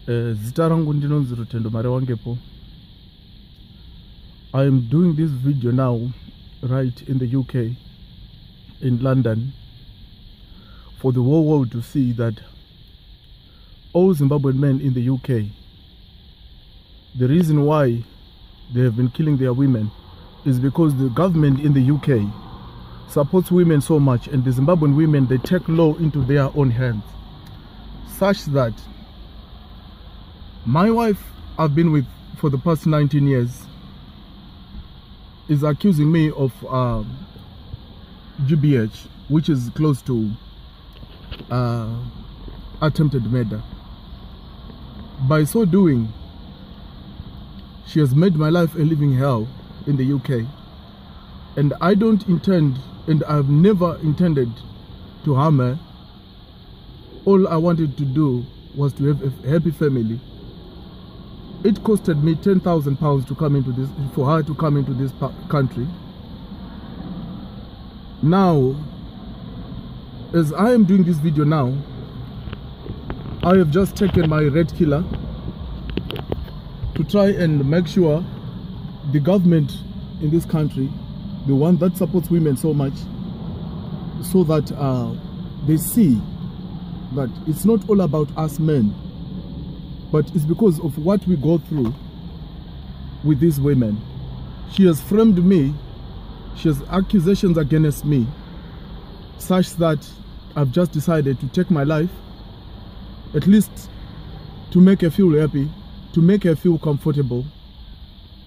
Zita rangu ndinonzi Rutendo Marewangepo. I am doing this video now right in the UK, in London, for the whole world to see that all Zimbabwean men in the UK, the reason why they have been killing their women is because the government in the UK supports women so much, and the Zimbabwean women, they take law into their own hands, such that my wife I've been with for the past 19 years is accusing me of GBH, which is close to attempted murder. By so doing, she has made my life a living hell in the UK, and I don't intend, and I've never intended to harm her. All I wanted to do was to have a happy family. It costed me £10,000 to come into this, for her to come into this country. Now, as I am doing this video now, I have just taken my red killer to try and make sure the government in this country, the one that supports women so much, so that they see that it's not all about us men, but it's because of what we go through with these women. She has framed me, she has accusations against me, such that I've just decided to take my life, at least to make her feel happy, to make her feel comfortable.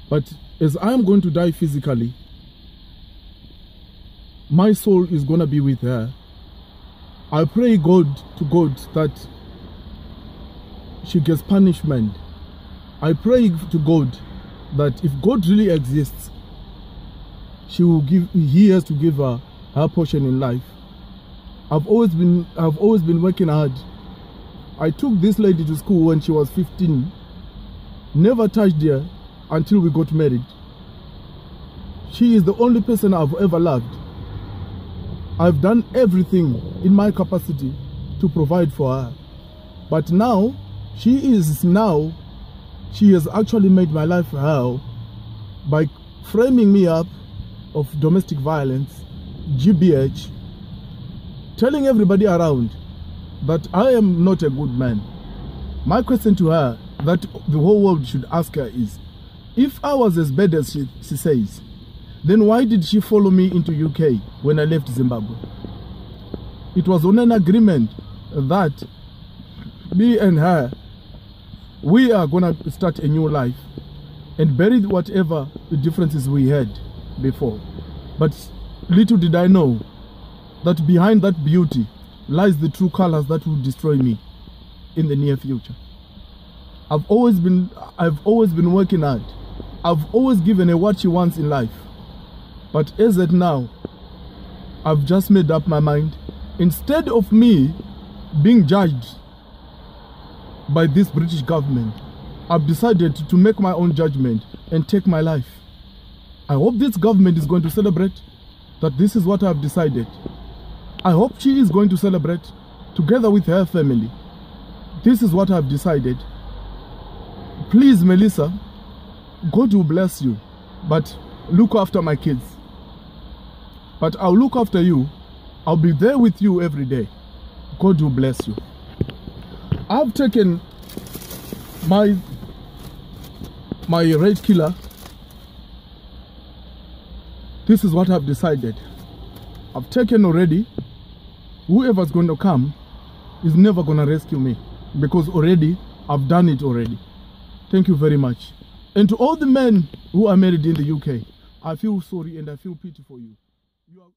But as I am going to die physically, my soul is going to be with her. I pray to God that she gets punishment. I pray to God that if God really exists, He has to give her portion in life. I've always been working hard. I took this lady to school when she was 15. Never touched her until we got married. She is the only person I've ever loved. I've done everything in my capacity to provide for her. But now, she has actually made my life hell by framing me up of domestic violence, GBH, telling everybody around that I am not a good man. My question to her, that the whole world should ask her, is, if I was as bad as she says, then why did she follow me into UK when I left Zimbabwe? It was on an agreement that me and her, we are gonna start a new life and bury whatever the differences we had before. But little did I know that behind that beauty lies the true colors that will destroy me in the near future. I've always been working hard. I've always given her what she wants in life. But as at now, I've just made up my mind. Instead of me being judged by this British government, I've decided to make my own judgment and take my life. I hope this government is going to celebrate that this is what I've decided. I hope she is going to celebrate together with her family. This is what I've decided. Please, Melissa, God will bless you, but look after my kids. But I'll look after you. I'll be there with you every day. God will bless you. I've taken my red killer. This is what I've decided. I've taken already. Whoever's going to come is never going to rescue me, because already I've done it already. Thank you very much. And to all the men who are married in the UK, I feel sorry and I feel pity for you. You are